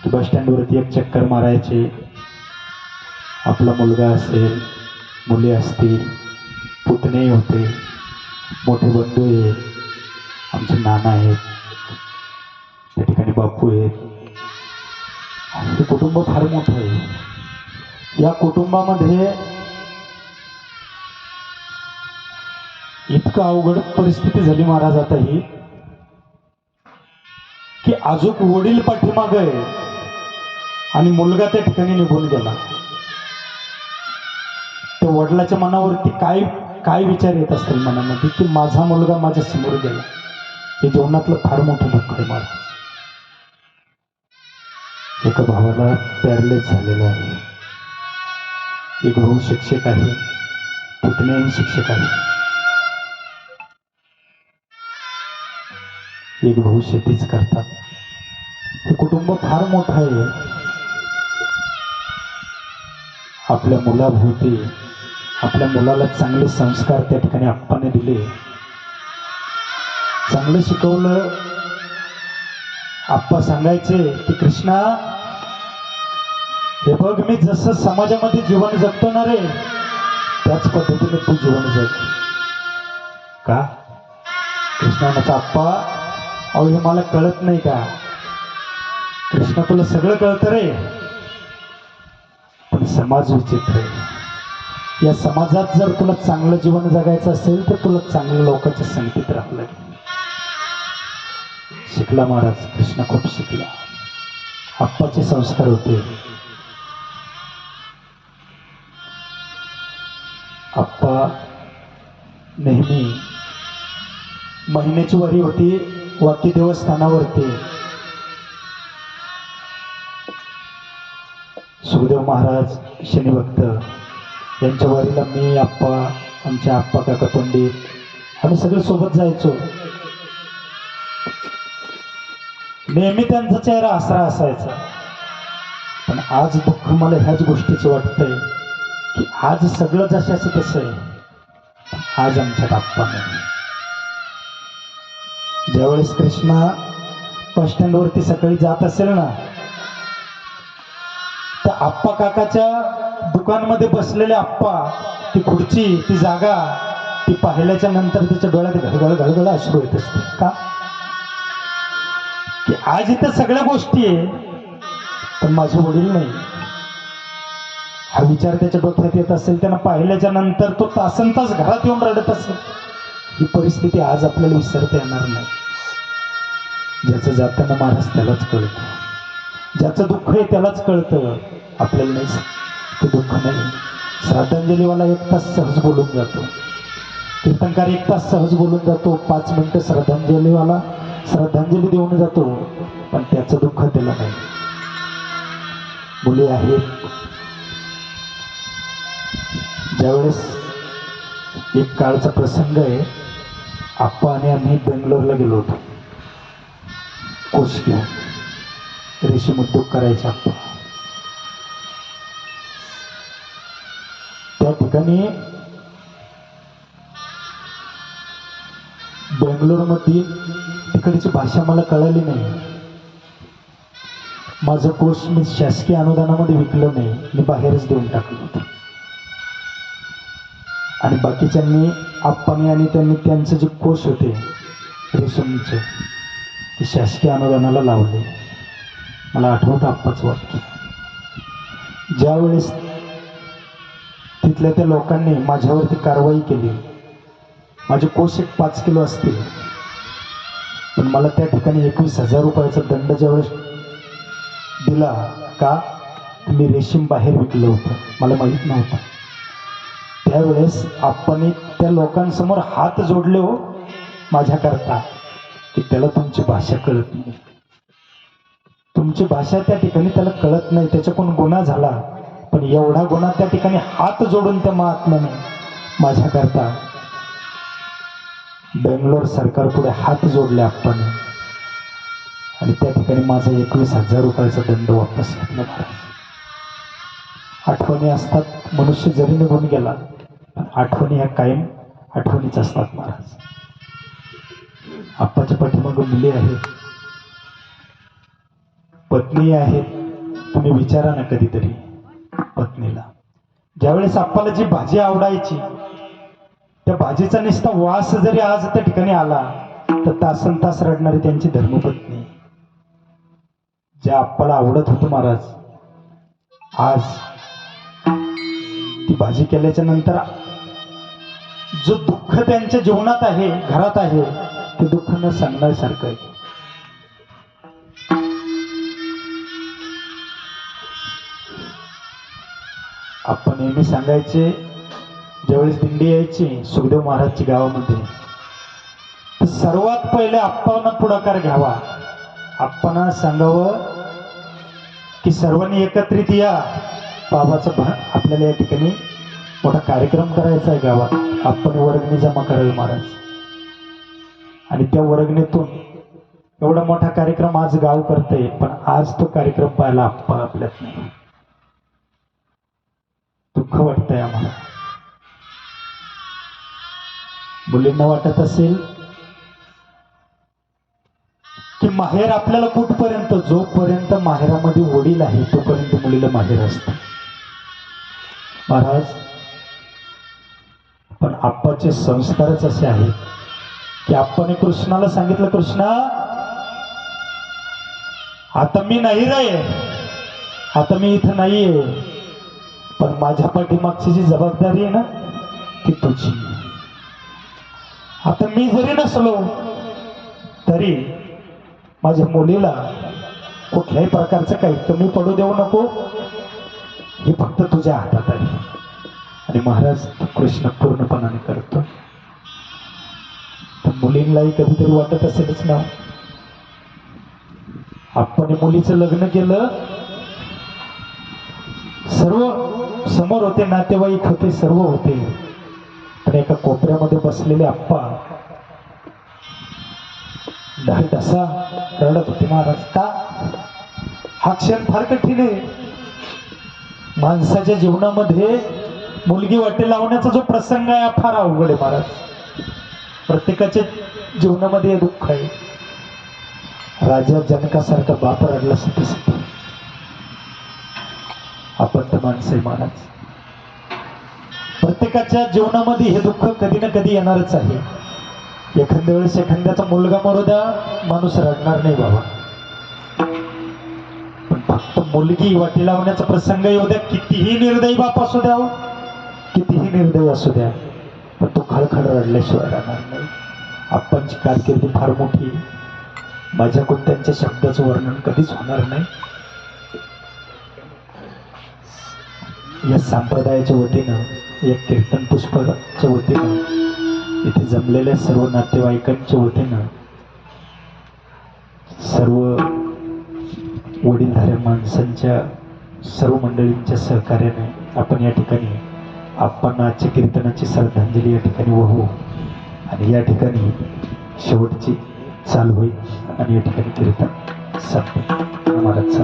की बस स्टँडवरती एक चक्कर मारायचे. आपला मुलगा असेल, मुली असतील, पुतणे होते, मोठे बंधू आहेत, आमचे नाना आहेत, त्या ठिकाणी बापू आहेत. हे कुटुंब फार मोठं आहे. या कुटुंबामध्ये इतकं अवघड परिस्थिती झाली महाराज आता ही, की आजूक वडील पाठीमागे आहे आणि मुलगा त्या ठिकाणी निघून गेला. त्या वडिलाच्या मनावरती काय काय विचार येत असतील मनामध्ये, की माझा मुलगा माझ्या समोर गेला. हे जीवनातलं फार मोठं दुःख आहे महाराज. एका भावाला पॅरलाइज झालेला आहे. एक भाऊ शिक्षक आहे, पुतण्याही शिक्षक आहे, एक भाऊ शेतीच करतात. हे कुटुंब फार मोठं आहे. आपल्या मुलाभोवती आपल्या मुलाला चांगले संस्कार त्या ठिकाणी आप्पाने दिले, चांगलं शिकवलं. आप्पा सांगायचे की कृष्णा, हे बघ, मी जसं समाजामध्ये जीवन जगतो ना रे, त्याच पद्धतीने तू जीवन जग. का? कृष्णा म्हणायचा, आप्पा अहो हे मला कळत नाही का? कृष्णा, तुला सगळं कळतं रे, पण समाज विचित्र आहे. या समाजात जर तुला चांगलं जीवन जगायचं असेल तर तुला चांगल्या लोकांच्या संगतीत राहावं लागेल. शिकला महाराज, कृष्ण खूप शिकला. आप्पाचे संस्कार होते. आप्पा नेहमी महिन्याची वारी होती वाकी देवस्थानावरती. सुखदेव महाराज शनिभक्त यांच्या वारीला मी, आप्पा, आमचे आप्पा काका पंडित आम्ही सगळे सोबत जायचो. नेहमी त्यांचा चेहरा हसरा असायचा. पण आज दुःख मला ह्याच गोष्टीचं वाटतंय की आज सगळं जशाचं तसं आहे, आज आमच्यात आप्पा नाही. ज्यावेळेस कृष्णा बस स्टँडवरती सकाळी जात असेल ना, तर आप्पा काकाच्या दुकानमध्ये बसलेले आप्पा, ती खुर्ची, ती जागा, ती पाहिल्याच्या नंतर त्याच्या डोळ्यात घळघळ घळघळ अश्रू येत असते. का? की आज इथं सगळ्या गोष्टी आहे पण माझे वडील नाही. हा विचार त्याच्या डोक्यात येत असेल. त्यांना पाहिल्याच्या नंतर तो तासनतास घरात येऊन रडत असेल. ही परिस्थिती आज आपल्याला विसरता येणार नाही. ज्याचं जाताना महाराज त्यालाच कळतं, ज्याचं दुःख आहे त्यालाच कळतं, आपल्याला नाही. ते दुःख नाही. श्रद्धांजलीवाला 1 तास सहज बोलून जातो, कीर्तनकार 1 तास सहज बोलून जातो, 5 मिनिटं श्रद्धांजलीवाला श्रद्धांजली देऊन जातो, पण त्याचं दुःख त्याला नाही. मुली आहेत. ज्यावेळेस एक काळचा प्रसंग आहे, आप्पा आणि आम्ही बेंगलोरला गेलो होतो. कोश घेऊन रेशीम उद्योग करायचे आप्पा. त्या ठिकाणी बेंगलोरमध्ये तिकडची भाषा मला कळाली नाही. माझं कोर्स मी शासकीय अनुदानामध्ये विकलं नाही, मी बाहेरच देऊन टाकलं होतं. आणि बाकीच्यांनी, आप्पांनी आणि त्यांनी त्यांचे जे कोर्स होते रेशीमचे, ते शासकीय अनुदानाला लावले. मला आठवतं आप्पाचं वाक्य, ज्यावेळेस तिथल्या त्या लोकांनी माझ्यावरती कारवाई केली. माझे कोश एक 5 किलो असतील, पण मला त्या ठिकाणी 21,000 रुपयाचा दंड ज्यावेळेस दिला. का? मी रेशीम बाहेर विकलं होतं, मला माहीत नव्हतं. त्यावेळेस आप्पांनी त्या लोकांसमोर हात जोडले हो माझ्याकरता, की त्याला तुमची भाषा कळत नाही, तुमची भाषा त्या ठिकाणी त्याला कळत नाही, त्याच्याकडून गुन्हा झाला. पण एवढा गुन्हा त्या ठिकाणी हात जोडून त्या महात्म्याने माझ्याकरता बेंगलोर सरकार पुढे हात जोडले आप्पाने, आणि त्या ठिकाणी माझा 21,000 रुपयाचा दंड वापस घेतला. आठवणी असतात. मनुष्य जरी निघून गेला पण आठवणी ह्या कायम आठवणीच असतात महाराज. आप्पाच्या पाठीमागे मुली आहेत, पत्नी आहेत, तुम्ही विचारा ना कधीतरी पत्नीला. ज्यावेळेस आप्पाला जी भाजी आवडायची त्या भाजीचा नुसता वास जरी आज त्या ठिकाणी आला तर तासन तास रडणारी त्यांची धर्मपत्नी. ज्या आप्पाला आवडत होतं महाराज, आज ती भाजी केल्याच्या नंतर जो दुःख त्यांच्या जीवनात आहे, घरात आहे, ते दुःख न सांगण्यासारखं आहे. आपण नेहमी सांगायचे, ज्यावेळेस दिंडी यायची सुखदेव महाराजची गावामध्ये, तर सर्वात पहिले आप्पांना पुढाकार घ्यावा. आप्पांना सांगावं की सर्वांनी एकत्रित या, बाबाचं आपल्याला या ठिकाणी मोठा कार्यक्रम करायचा आहे गावात. आपण वर्गणी जमा करावी महाराज, आणि त्या वर्गणीतून एवढा मोठा कार्यक्रम आज गाव करते, पण आज तो कार्यक्रम पाहायला आप्पा आपल्यात नाही. दुःख वाटतंय आम्हाला. मुलींना वाटत असेल की माहेर आपल्याला कुठपर्यंत, जोपर्यंत माहेरामध्ये वडील आहे तोपर्यंत मुलीला माहेर असते महाराज. पण आप्पाचे संस्कारच असे आहेत की आप्पाने कृष्णाला सांगितलं, कृष्णा आता मी नाही रे, आता मी इथं नाहीये, पण माझ्या पाठीमागची जी जबाबदारी आहे ना ती तुझी. आता मी जरी नसलो तरी माझ्या मुलीला कुठल्याही प्रकारचं काही कमी पडू देऊ नको, हे फक्त तुझ्या हातात आहे. आणि महाराज कृष्ण पूर्णपणाने करतो. तर मुलींनाही कधीतरी वाटत असेलच ना, आपण मुलीचं लग्न केलं, सर्व समोर होते, नातेवाईक होते, सर्व होते, पण एका कोपऱ्यामध्ये बसलेले आप्पा डायरेक्ट असा रडत होते महाराज. का? हा क्षण फार कठीण आहे माणसाच्या जीवनामध्ये. मुलगी वाटे लावण्याचा जो प्रसंग आहे फार अवघड आहे महाराज. प्रत्येकाच्या जीवनामध्ये हे दुःख आहे. राजा जनकासारखा बाप रडला सतीसाठी. आपण तर माणसं आहे महाराज. प्रत्येकाच्या जीवनामध्ये हे दुःख कधी ना कधी येणारच आहे. एखाद्या वेळेस एखाद्याचा मुलगा मरू द्या, माणूस रडणार नाही बाबा, पण फक्त मुलगी वाटी लावण्याचा प्रसंग येऊ द्या, कितीही निर्दयी बाप असू द्या, कितीही निर्दयी असू द्या, पण तो खळखळ रडल्याशिवाय राहणार नाही. आपणची कारकिर्दी फार मोठी, माझ्याकडून त्यांच्या शब्दाचं वर्णन कधीच होणार नाही. या संप्रदायाच्या वतीनं, या कीर्तन पुष्पाच्या वतीनं, इथे जमलेल्या सर्व नातेवाईकांच्या वतीनं, सर्व वडीलधाऱ्या माणसांच्या, सर्व मंडळींच्या सहकार्याने आपण या ठिकाणी आपण आजच्या कीर्तनाची श्रद्धांजली या ठिकाणी वाहू, आणि या ठिकाणी शेवटची चालू होईल, आणि या ठिकाणी कीर्तन संपेल. महाराजचा